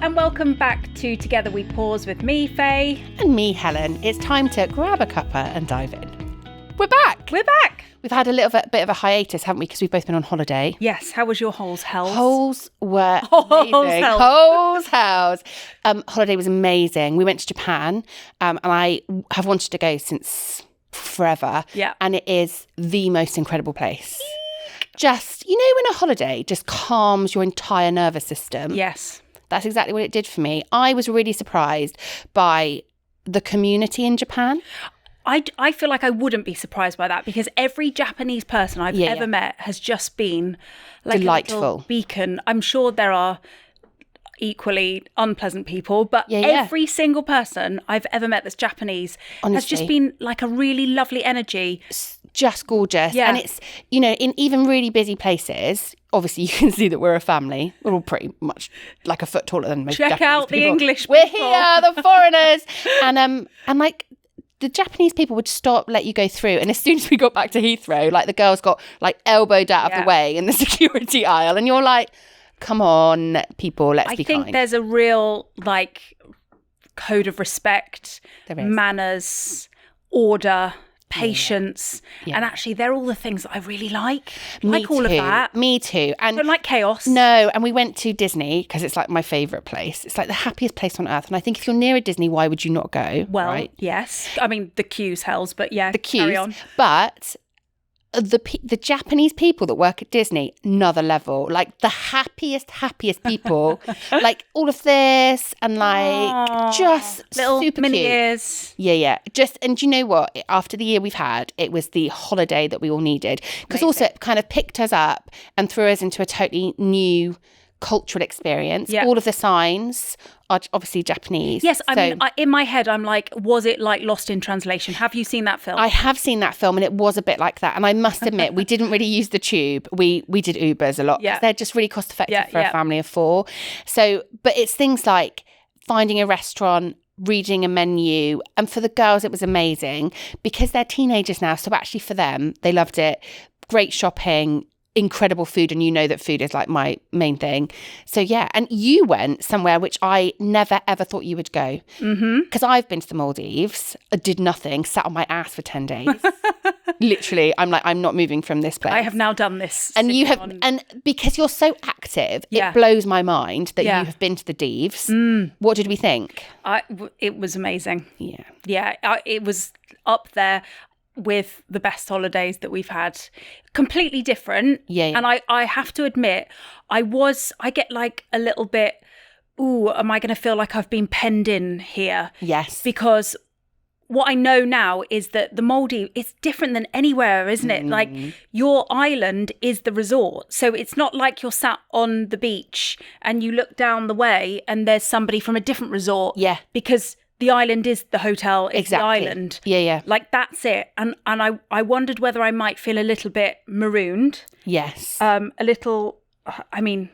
and welcome back to Together We Pause with me, Faye. And me, Helen. It's time to grab a cuppa and dive in. We're back. We've had a bit of a hiatus, haven't we? Because we've both been on holiday. Yes. How was your holes? Holes were amazing. Holes. Holiday was amazing. We went to Japan, and I have wanted to go since forever. Yeah. And it is the most incredible place. Just, you know, when a holiday just calms your entire nervous system. Yes. That's exactly what it did for me. I was really surprised by the community in Japan. I feel like I wouldn't be surprised by that because every Japanese person I've ever met has just been like delightful, a little beacon. I'm sure there are equally unpleasant people, but every single person I've ever met that's Japanese has just been like a really lovely energy. Just gorgeous. Yeah. And it's, you know, in even really busy places, obviously you can see that we're a family. We're all pretty much like a foot taller than most Check Japanese out people. the English We're people. here, the foreigners. And like the Japanese people would stop, let you go through. And as soon as we got back to Heathrow, like the girls got like elbowed out of the way in the security aisle. And you're like, come on, people, let's be kind. I think there's a real like code of respect, manners, order, patience, and actually they're all the things that I really like. All of that. Me too. And don't like chaos. No, and we went to Disney because it's like my favourite place. It's like the happiest place on earth. And I think if you're near a Disney, why would you not go? Well, right? Yes. I mean, the queue's hells, but yeah, the queues. Carry on. But the Japanese people that work at Disney, another level. Like the happiest people. Like all of this and like just little super mini cute. ears. Yeah. Just, and do you know what? After the year we've had, it was the holiday that we all needed. Because also it kind of picked us up and threw us into a totally new cultural experience. Yeah. All of the signs are obviously Japanese. Yes, I mean, in my head, I'm like, was it like Lost in Translation? Have you seen that film? I have seen that film and it was a bit like that. And I must admit, we didn't really use the tube. We did Ubers a lot because they're just really cost effective for a family of four. So, but it's things like finding a restaurant, reading a menu. And for the girls, it was amazing because they're teenagers now. So actually for them, they loved it. Great shopping, incredible food, and you know that food is like my main thing. So yeah, and you went somewhere which I never ever thought you would go, because I've been to the Maldives, did nothing, sat on my ass for 10 days. Literally, I'm like, I'm not moving from this place. I have now done this, and you have, and because you're so active, it blows my mind that you have been to the Deves. What did we think? It was amazing. It was up there with the best holidays that we've had. Completely different. And I have to admit, I get like a little bit, am I going to feel like I've been penned in here? Yes. Because what I know now is that the Maldives, it's different than anywhere, isn't it? Like your island is the resort. So it's not like you're sat on the beach and you look down the way and there's somebody from a different resort. Yeah. Because the island is the hotel, it's the island. Yeah. Like, that's it. And I wondered whether I might feel a little bit marooned. Yes. A little, I mean,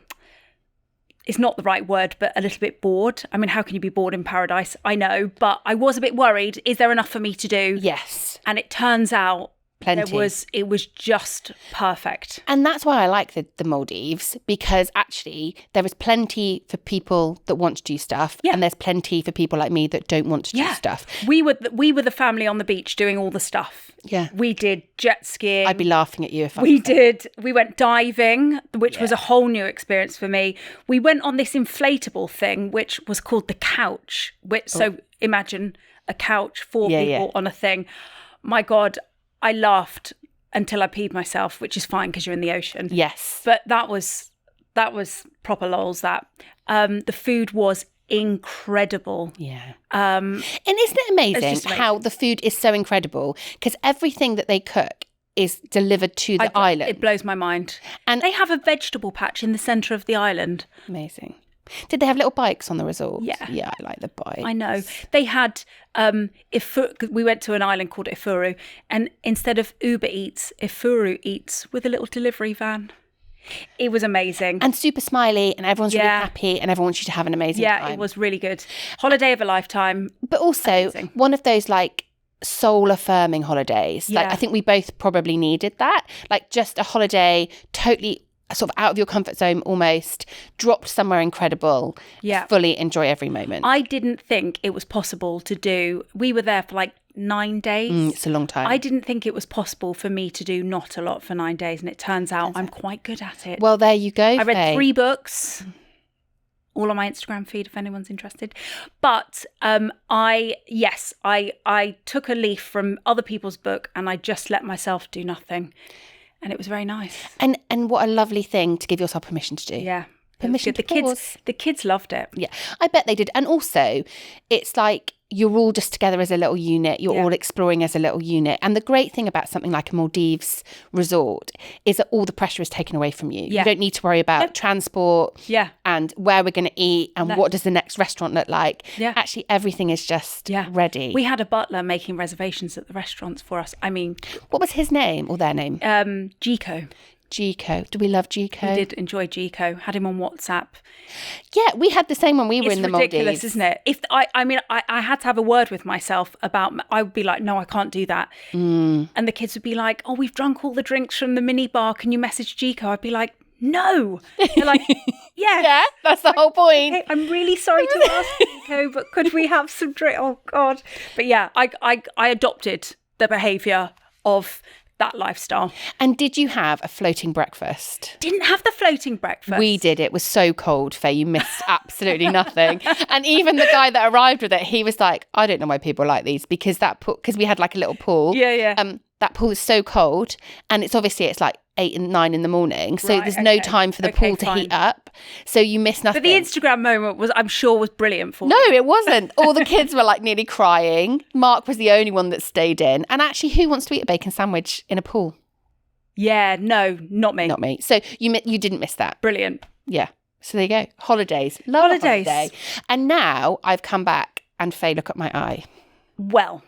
it's not the right word, but a little bit bored. I mean, how can you be bored in paradise? I know, but I was a bit worried. Is there enough for me to do? Yes. And it turns out plenty. It was just perfect. And that's why I like the Maldives, because actually there is plenty for people that want to do stuff, and there's plenty for people like me that don't want to do stuff. We were the family on the beach doing all the stuff. Yeah. We did jet skiing. I'd be laughing at you if I We went diving, which was a whole new experience for me. We went on this inflatable thing, which was called the couch. So imagine a couch, four people on a thing. My God, I laughed until I peed myself, which is fine because you're in the ocean. Yes. But that was proper lols, that. The food was incredible. Yeah. And isn't it amazing how the food is so incredible? Because everything that they cook is delivered to the island. It blows my mind. And they have a vegetable patch in the centre of the island. Amazing. Did they have little bikes on the resort? Yeah. Yeah, I like the bike. I know. They had, we went to an island called Ifuru, and instead of Uber Eats, Ifuru Eats with a little delivery van. It was amazing. And super smiley, and everyone's really happy, and everyone wants you to have an amazing time. Yeah, it was really good. Holiday of a lifetime. But also, one of those like soul affirming holidays. Yeah. Like I think we both probably needed that. Like just a holiday, totally sort of out of your comfort zone almost, dropped somewhere incredible, fully enjoy every moment. I didn't think it was possible to do, we were there for like 9 days. It's a long time. I didn't think it was possible for me to do not a lot for 9 days, and it turns out I'm quite good at it. Well, there you go. I read 3 books, all on my Instagram feed if anyone's interested. But I took a leaf from other people's book and I just let myself do nothing. And it was very nice. And what a lovely thing to give yourself permission to do. Yeah. Permission to pause. The kids loved it. Yeah, I bet they did. And also, it's like you're all just together as a little unit. You're all exploring as a little unit. And the great thing about something like a Maldives resort is that all the pressure is taken away from you. You don't need to worry about transport and where we're going to eat and what does the next restaurant look like. Yeah. Actually, everything is just ready. We had a butler making reservations at the restaurants for us. I mean... What was his name or their name? Gico. Gico. Do we love Gico? We did enjoy Gico. Had him on WhatsApp. Yeah, we had the same when we were in the Maldives. It's ridiculous, isn't it? If I had to have a word with myself about, I would be like, no, I can't do that. And the kids would be like, oh, we've drunk all the drinks from the mini bar. Can you message Gico? I'd be like, no. They're like, yeah, that's the whole point. Okay, I'm really sorry to ask Gico, but could we have some drink? Oh God. But yeah, I adopted the behaviour of that lifestyle. And did you have a floating breakfast? Didn't have the floating breakfast. We did. It was so cold, Faye. You missed absolutely nothing. And even the guy that arrived with it, he was like, I don't know why people like these, because we had like a little pool. Yeah. That pool is so cold, and it's like 8 and 9 in the morning, so there's no time for the pool to heat up, so you miss nothing. But the Instagram moment I'm sure was brilliant for you. No, it wasn't. All the kids were like nearly crying. Mark was the only one that stayed in. And actually, who wants to eat a bacon sandwich in a pool? Yeah, no, not me. Not me. So you didn't miss that. Brilliant. Yeah. So there you go. Holidays. Love a holiday. And now I've come back and Faye, look at my eye. Well,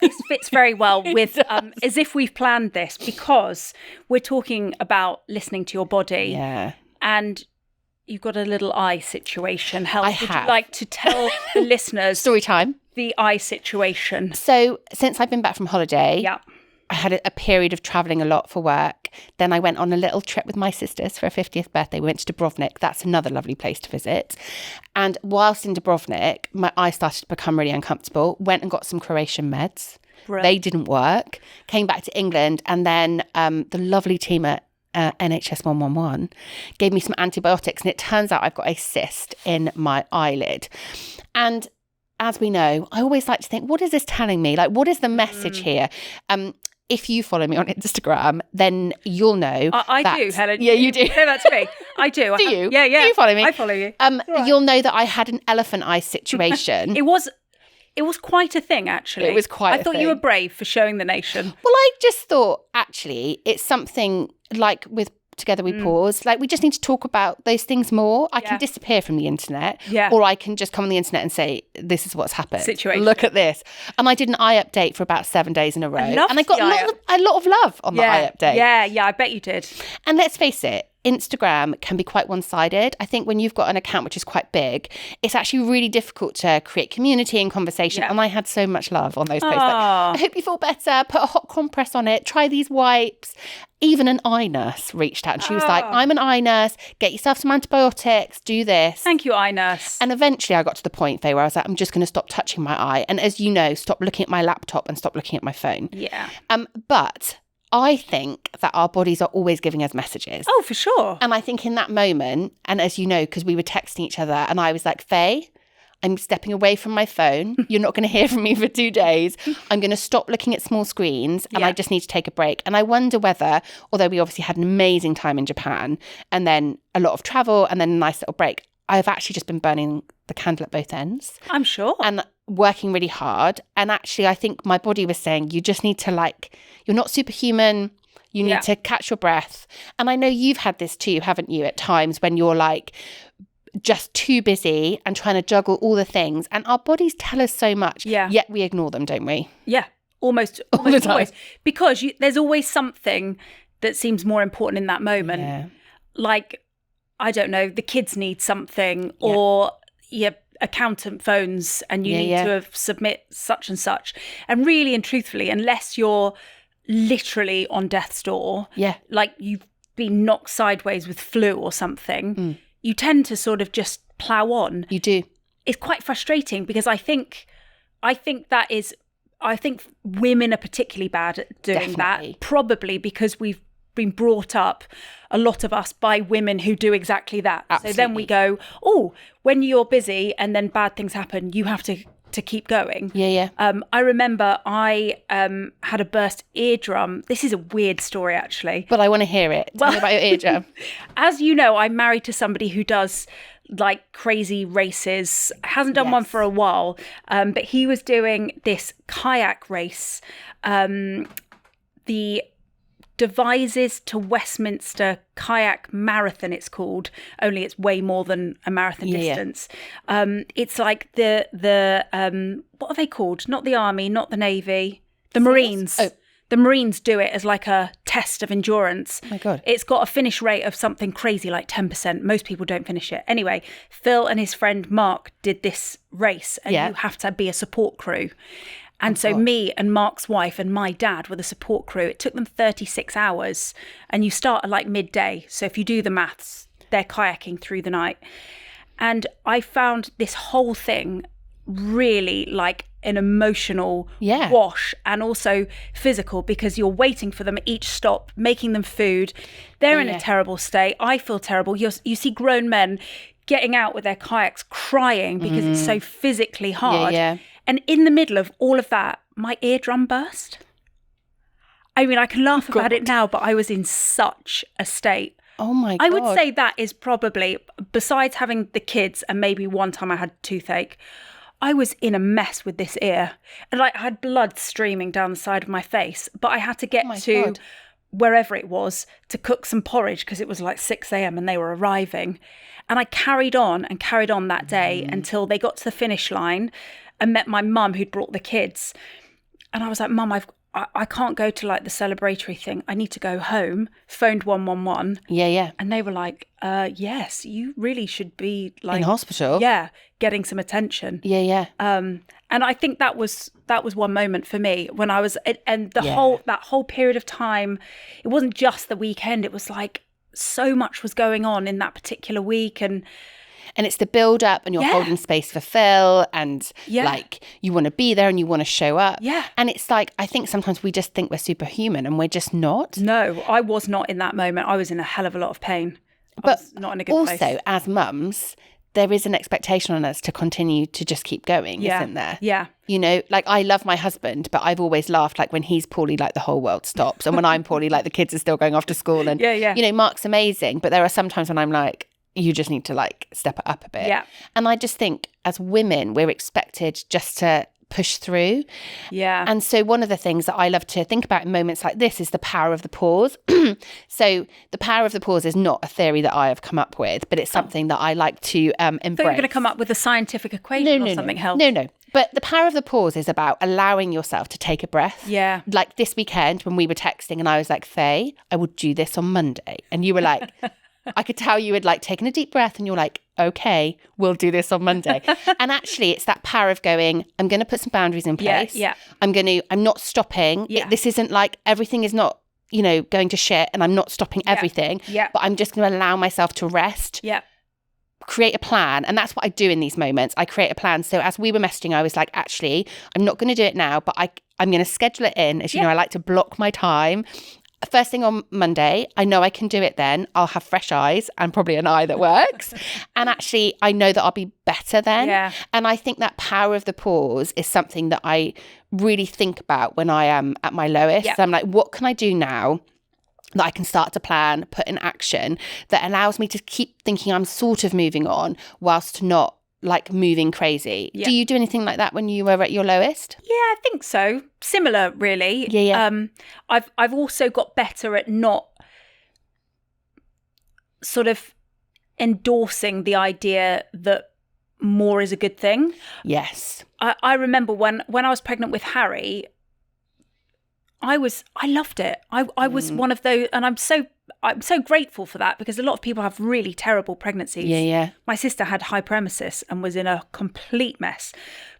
this fits very well with as if we've planned this, because we're talking about listening to your body. Yeah. And you've got a little eye situation. I have. Would you like to tell the listeners story time? The eye situation. So since I've been back from holiday, I had a period of travelling a lot for work. Then I went on a little trip with my sisters for a 50th birthday. We went to Dubrovnik. That's another lovely place to visit. And whilst in Dubrovnik, my eye started to become really uncomfortable. Went and got some Croatian meds. Brilliant. They didn't work. Came back to England. And then the lovely team at NHS 111 gave me some antibiotics. And it turns out I've got a cyst in my eyelid. And as we know, I always like to think, what is this telling me? Like, what is the message here? If you follow me on Instagram, then you'll know. I do, Helen. Yeah, you do. Say that to me. I do. Do you? Yeah. Do you follow me? I follow you. You'll know that I had an elephant eye situation. It was quite a thing, actually. It was quite a thing. I thought you were brave for showing the nation. Well, I just thought, actually, it's something like with Together We Pause. Like, we just need to talk about those things more. I can disappear from the internet, or I can just come on the internet and say, this is what's happened. Situation. Look at this. And I did an eye update for about 7 days in a row. And I got a lot of love on the eye update. Yeah, I bet you did. And let's face it, Instagram can be quite one-sided. I think when you've got an account which is quite big, it's actually really difficult to create community and conversation. And I had so much love on those posts. Like, I hope you feel better. Put a hot compress on it. Try these wipes. Even an eye nurse reached out and she was like, I'm an eye nurse. Get yourself some antibiotics. Do this. Thank you, eye nurse. And eventually I got to the point, Faye, where I was like, I'm just going to stop touching my eye. And as you know, stop looking at my laptop and stop looking at my phone. Yeah. But I think that our bodies are always giving us messages. Oh, for sure. And I think in that moment, and as you know, because we were texting each other, and I was like, Faye, I'm stepping away from my phone. You're not going to hear from me for 2 days. I'm going to stop looking at small screens, and I just need to take a break. And I wonder whether, although we obviously had an amazing time in Japan, and then a lot of travel, and then a nice little break, I've actually just been burning the candle at both ends. I'm sure. And working really hard. And actually, I think my body was saying, you just need to you're not superhuman. You need to catch your breath. And I know you've had this too, haven't you, at times when you're like just too busy and trying to juggle all the things. And our bodies tell us so much, yet we ignore them, don't we? Yeah, almost the time. Always. Because there's always something that seems more important in that moment. Yeah. Like, I don't know, the kids need something, or your accountant phones and you need to submit such and such. And really and truthfully, unless you're literally on death's door, like been knocked sideways with flu or something, you tend to sort of just plow on. You do. It's quite frustrating because I think women are particularly bad at doing that, probably because we've been brought up, a lot of us, by women who do exactly that. Absolutely. So then we go, oh, when you're busy and then bad things happen, you have to keep going. Yeah. I remember I had a burst eardrum. This is a weird story, actually. But I want to hear it. Tell me about your eardrum. As you know, I'm married to somebody who does like crazy races. Hasn't done one for a while, but he was doing this kayak race, the Devises to Westminster Kayak Marathon, it's called, only it's way more than a marathon distance. It's like the what are they called? Not the Army, not the Navy, the Marines. Oh. The Marines do it as like a test of endurance. Oh my God. It's got a finish rate of something crazy, like 10%. Most people don't finish it. Anyway, Phil and his friend Mark did this race, and you have to be a support crew. And so me and Mark's wife and my dad were the support crew. It took them 36 hours, and you start at like midday. So if you do the maths, they're kayaking through the night. And I found this whole thing really like an emotional wash, and also physical, because you're waiting for them at each stop, making them food. They're in a terrible state. I feel terrible. You see grown men getting out with their kayaks crying because it's so physically hard. And in the middle of all of that, my eardrum burst. I mean, I can laugh about it now, but I was in such a state. Oh my God. I would say that is probably, besides having the kids and maybe one time I had toothache, I was in a mess with this ear. And like I had blood streaming down the side of my face, but I had to get to wherever it was to cook some porridge because it was like 6 a.m. and they were arriving. And I carried on that day until they got to the finish line and met my mum who'd brought the kids. And I was like, Mum, I can't go to like the celebratory thing. I need to go home. Phoned 111. Yeah. And they were like, yes, you really should be like in hospital. Yeah, getting some attention. Yeah. And I think that was one moment for me when I was, and that whole period of time, it wasn't just the weekend. It was like so much was going on in that particular week, and it's the build up, and you're holding space for Phil, and like you want to be there and you want to show up. Yeah. And it's like, I think sometimes we just think we're superhuman and we're just not. No, I was not in that moment. I was in a hell of a lot of pain. I was not in a good place. Also, as mums, there is an expectation on us to continue to just keep going, isn't there? Yeah. You know, like I love my husband, but I've always laughed like when he's poorly, like the whole world stops. And when I'm poorly, like the kids are still going off to school. And, you know, Mark's amazing. But there are some times when I'm like, you just need to like step it up a bit. Yeah. And I just think as women, we're expected just to push through. Yeah. And so one of the things that I love to think about in moments like this is the power of the pause. So the power of the pause is not a theory that I have come up with, but it's something that I like to embrace. So you're going to come up with a scientific equation or something else? No. But the power of the pause is about allowing yourself to take a breath. Yeah. Like this weekend when we were texting and I was like, Faye, I will do this on Monday. And you were like, I could tell you had like taken a deep breath and you're like, okay, we'll do this on Monday. And actually it's that power of going, I'm going to put some boundaries in place. Yeah. I'm not stopping. Yeah. This isn't like everything is not, you know, going to shit and I'm not stopping everything. Yeah. But I'm just going to allow myself to rest. Yeah. Create a plan. And that's what I do in these moments. I create a plan. So as we were messaging, I was like, actually, I'm not going to do it now, but I'm going to schedule it in. As you know, I like to block my time. First thing on Monday, I know I can do it then. I'll have fresh eyes and probably an eye that works. And actually, I know that I'll be better then. Yeah. And I think that power of the pause is something that I really think about when I am at my lowest. Yeah. So I'm like, what can I do now that I can start to plan, put in action, that allows me to keep thinking I'm sort of moving on whilst not like moving crazy. Yeah. Do you do anything like that when you were at your lowest? Yeah, I think so. Similar, really. Yeah. I've also got better at not sort of endorsing the idea that more is a good thing. Yes. I remember when I was pregnant with Harry, I loved it. I was one of those, and I'm so I'm so grateful for that, because a lot of people have really terrible pregnancies. Yeah. My sister had hyperemesis and was in a complete mess.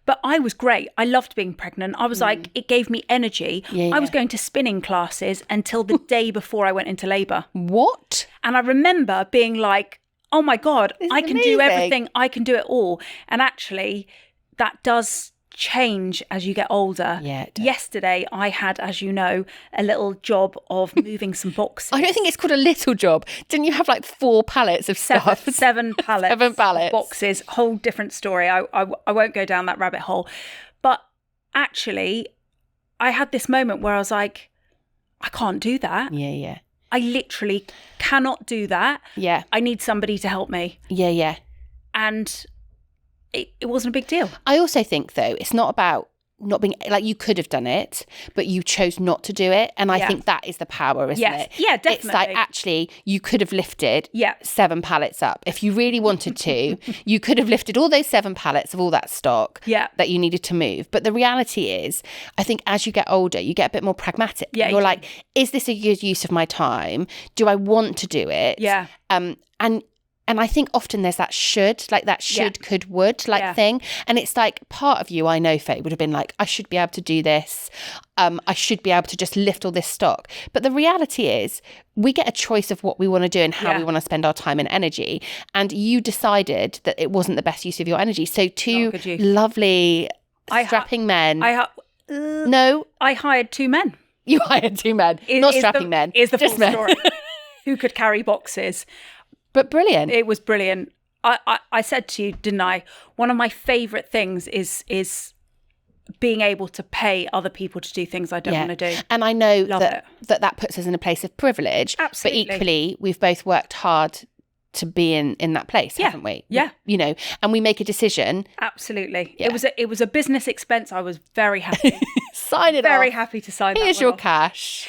But I was great. I loved being pregnant. I was like, it gave me energy. I was going to spinning classes until the day before I went into labour. What? And I remember being like, oh my God, I can do everything. I can do it all. And actually, that does change as you get older. Yeah. Yesterday, I had, as you know, a little job of moving some boxes. I don't think it's called a little job. Didn't you have like 4 pallets of stuff? Seven pallets. 7 pallets. Boxes. Whole different story. I won't go down that rabbit hole. But actually, I had this moment where I was like, I can't do that. Yeah. I literally cannot do that. Yeah. I need somebody to help me. Yeah. And it wasn't a big deal. I also think, though, it's not about not being, like, you could have done it, but you chose not to do it. And I think that is the power, isn't it? Yeah, definitely. It's like, actually, you could have lifted 7 pallets up. If you really wanted to, you could have lifted all those 7 pallets of all that stock that you needed to move. But the reality is, I think as you get older, you get a bit more pragmatic. Yeah, You're like, is this a good use of my time? Do I want to do it? Yeah. And I think often there's that should, like that should, could, would thing. And it's like part of you, I know, Faye, would have been like, I should be able to do this. I should be able to just lift all this stock. But the reality is we get a choice of what we want to do and how we want to spend our time and energy. And you decided that it wasn't the best use of your energy. So 2 lovely strapping men. No. I hired 2 men. You hired 2 men. Not strapping men. Is the full story. Who could carry boxes. But brilliant. It was brilliant. I said to you, didn't I? One of my favourite things is being able to pay other people to do things I don't want to do. And I know that puts us in a place of privilege. Absolutely. But equally, we've both worked hard to be in that place, haven't we? Yeah. You know, and we make a decision. Absolutely. Yeah. It was a business expense. I was very happy. Sign it off. Very happy to sign Here's that your off. cash.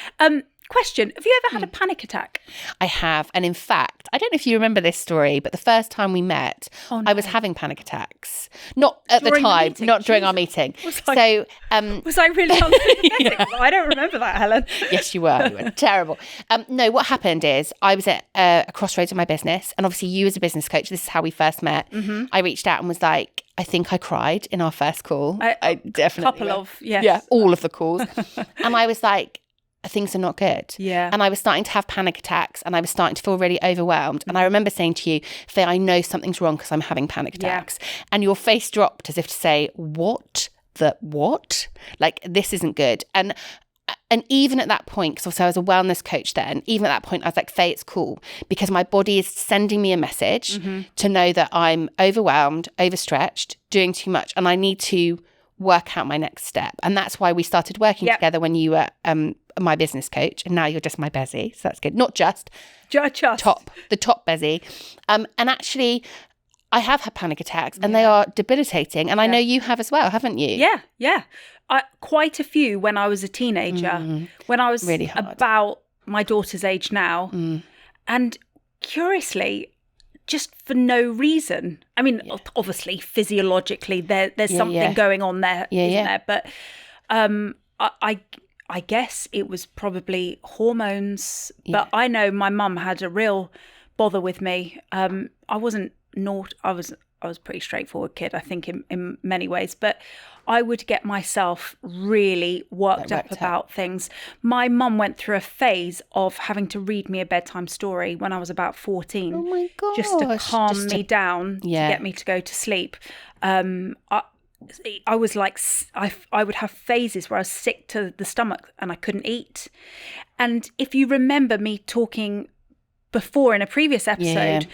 Question, have you ever had a panic attack? I have. And in fact, I don't know if you remember this story, but the first time we met, I was having panic attacks. Not at the time, not during our meeting. Was I really unsympathetic? I don't remember that, Helen. Yes, you were. You were terrible. No, what happened is I was at a crossroads of my business. And obviously you as a business coach, this is how we first met. Mm-hmm. I reached out and was like, I think I cried in our first call. I definitely Yeah, all of the calls. And I was like, things are not good. Yeah. And I was starting to have panic attacks and I was starting to feel really overwhelmed. And I remember saying to you, Faye, I know something's wrong because I'm having panic attacks. And your face dropped as if to say, what? Like, this isn't good. And even at that point, because also I was a wellness coach then, even at that point, I was like, Faye, it's cool because my body is sending me a message to know that I'm overwhelmed, overstretched, doing too much. And I need to work out my next step. And that's why we started working together when you were my business coach, and now you're just my Bezzy, so that's good. Not just the top Bezzy. And actually, I have had panic attacks, and they are debilitating. And I know you have as well, haven't you? Yeah. Quite a few when I was a teenager, when I was really about my daughter's age now. And curiously, just for no reason. I mean, obviously, physiologically, there's something going on there, isn't there? But I guess it was probably hormones. But I know my mum had a real bother with me. I wasn't naughty. I was a pretty straightforward kid, I think, in many ways. But I would get myself really worked up about things. My mum went through a phase of having to read me a bedtime story when I was about 14. Oh my gosh. Just to calm me down, to get me to go to sleep. I was like, I would have phases where I was sick to the stomach and I couldn't eat. And if you remember me talking before in a previous episode,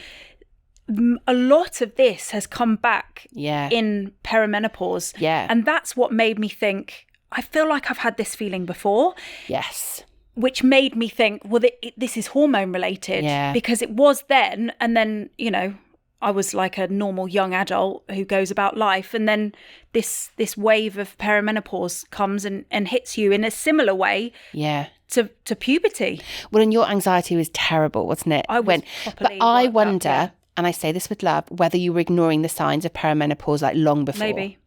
a lot of this has come back in perimenopause. Yeah. And that's what made me think, I feel like I've had this feeling before. Yes. Which made me think, well, this is hormone related. Yeah. Because it was then, and then, you know, I was like a normal young adult who goes about life. And then this wave of perimenopause comes and hits you in a similar way to puberty. Well, and your anxiety was terrible, wasn't it? But I wonder, and I say this with love, whether you were ignoring the signs of perimenopause like long before. Maybe.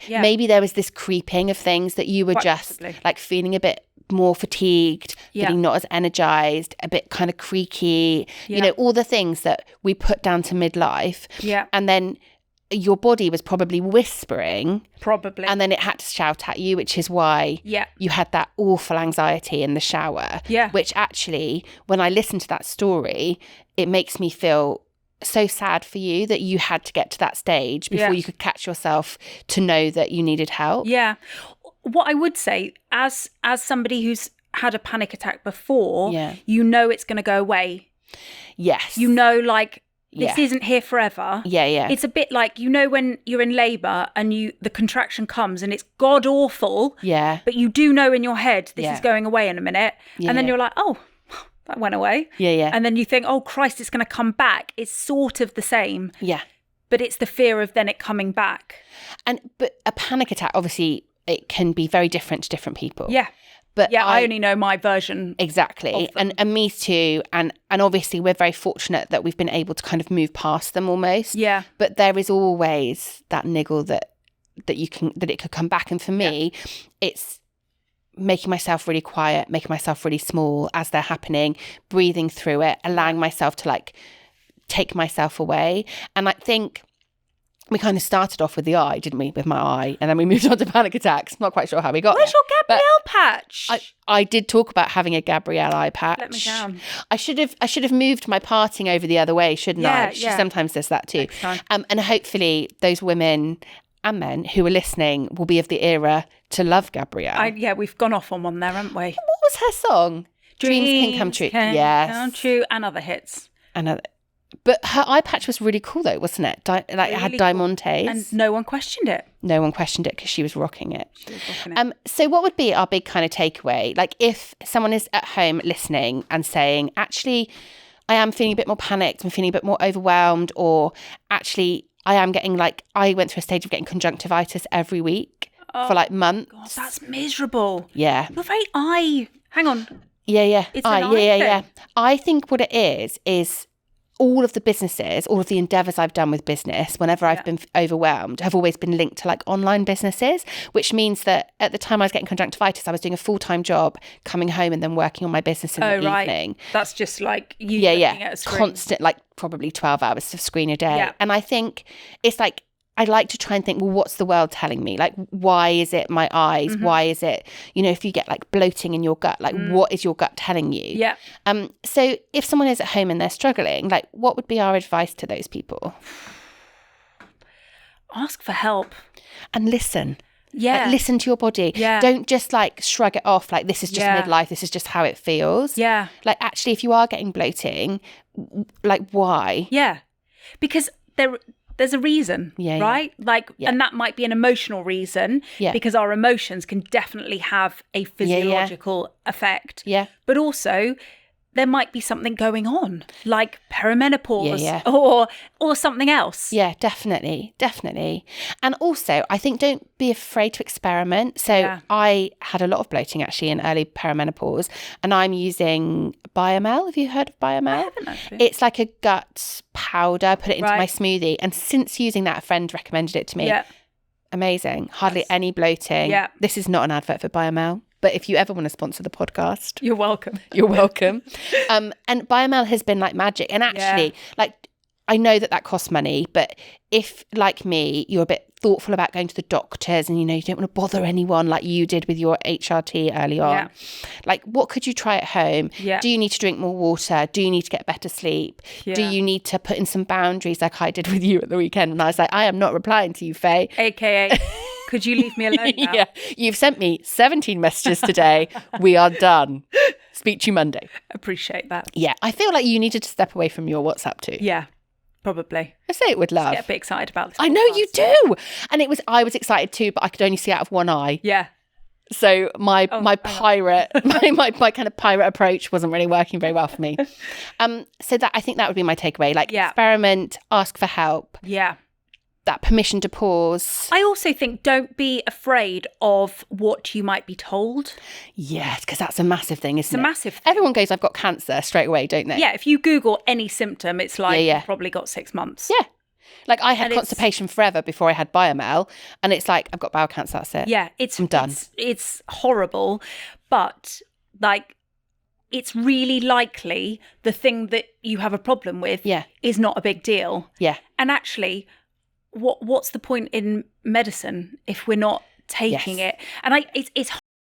Maybe there was this creeping of things that you were just like feeling a bit more fatigued, feeling not as energized, a bit kind of creaky, you know, all the things that we put down to midlife. Yeah. And then your body was probably whispering. Probably. And then it had to shout at you, which is why you had that awful anxiety in the shower. Yeah. Which actually, when I listen to that story, it makes me feel so sad for you that you had to get to that stage before you could catch yourself to know that you needed help. Yeah. What I would say, as somebody who's had a panic attack before, you know it's going to go away. Yes. You know, like, this isn't here forever. Yeah. It's a bit like, you know, when you're in labour and the contraction comes and it's god awful. Yeah. But you do know in your head this is going away in a minute. And then you're like, oh, that went away. Yeah. And then you think, oh, Christ, it's going to come back. It's sort of the same. Yeah. But it's the fear of then it coming back. But a panic attack, obviously, it can be very different to different people. Yeah. But I only know my version. Exactly. And me too. And obviously we're very fortunate that we've been able to kind of move past them almost. Yeah. But there is always that niggle that it could come back. And for me, it's making myself really quiet, making myself really small as they're happening, breathing through it, allowing myself to like take myself away. And I think we kind of started off with the eye, didn't we? With my eye. And then we moved on to panic attacks. Not quite sure how we got Where's there. your Gabrielle patch? I did talk about having a Gabrielle eye patch. Let me down. I should have moved my parting over the other way, shouldn't I? She sometimes does that too. And hopefully those women and men who are listening will be of the era to love Gabrielle. We've gone off on one there, haven't we? What was her song? Dreams Can Come True. Yes. Come true, and other hits. But her eye patch was really cool though, wasn't it? It had diamantes. Cool. And no one questioned it. No one questioned it because she was rocking it. So what would be our big kind of takeaway? Like if someone is at home listening and saying, actually, I am feeling a bit more panicked, I'm feeling a bit more overwhelmed, or actually I am getting I went through a stage of getting conjunctivitis every week for like months. God, that's miserable. Yeah. You're very hang on. Yeah. It's an eye thing. I think what it is all of the businesses, all of the endeavours I've done with business, whenever I've been overwhelmed, have always been linked to like online businesses, which means that at the time I was getting conjunctivitis, I was doing a full-time job, coming home and then working on my business in the evening. That's just like you looking at a screen. Constant, like probably 12 hours of screen a day. Yeah. And I think it's like, I like to try and think, well, what's the world telling me? Like, why is it my eyes? Mm-hmm. Why is it, if you get like bloating in your gut, like what is your gut telling you? Yeah. So if someone is at home and they're struggling, like what would be our advice to those people? Ask for help. And listen. Yeah. Like, listen to your body. Yeah. Don't just like shrug it off like this is just midlife, this is just how it feels. Yeah. Like actually if you are getting bloating, like why? Yeah. Because there's a reason, right? And that might be an emotional reason because our emotions can definitely have a physiological effect. Yeah. But also there might be something going on, like perimenopause or something else. Yeah, definitely. And also, I think don't be afraid to experiment. So I had a lot of bloating actually in early perimenopause, and I'm using Biomel. Have you heard of Biomel? I haven't actually. It's like a gut powder. I put it into my smoothie. And since using that, a friend recommended it to me. Yeah. Amazing. Hardly any bloating. Yeah. This is not an advert for Biomel. But if you ever want to sponsor the podcast, you're welcome. You're welcome. And Biomel has been like magic. And actually, like, I know that costs money, but if, like me, you're a bit thoughtful about going to the doctors and, you don't want to bother anyone like you did with your HRT early on, like, what could you try at home? Yeah. Do you need to drink more water? Do you need to get better sleep? Yeah. Do you need to put in some boundaries like I did with you at the weekend? And I was like, I am not replying to you, Faye. AKA... Could you leave me alone now? Yeah. You've sent me 17 messages today. We are done. Speak to you Monday. Appreciate that. Yeah. I feel like you needed to step away from your WhatsApp too. Yeah, probably. I say it with love. Just get a bit excited about this podcast. I know you do. And I was excited too, but I could only see out of one eye. Yeah. So my pirate, my kind of pirate approach wasn't really working very well for me. So I think that would be my takeaway. Like experiment, ask for help. Yeah. That permission to pause. I also think don't be afraid of what you might be told. Yes, because that's a massive thing, isn't it? It's a massive thing. Everyone goes, I've got cancer straight away, don't they? Yeah, if you Google any symptom, it's like you've probably got 6 months. Yeah. Like I had constipation forever before I had Biomel, and it's like, I've got bowel cancer, that's it. Yeah, I'm done. It's horrible. but like it's really likely the thing that you have a problem with is not a big deal. Yeah. And actually, what's the point in medicine if we're not taking it? And it's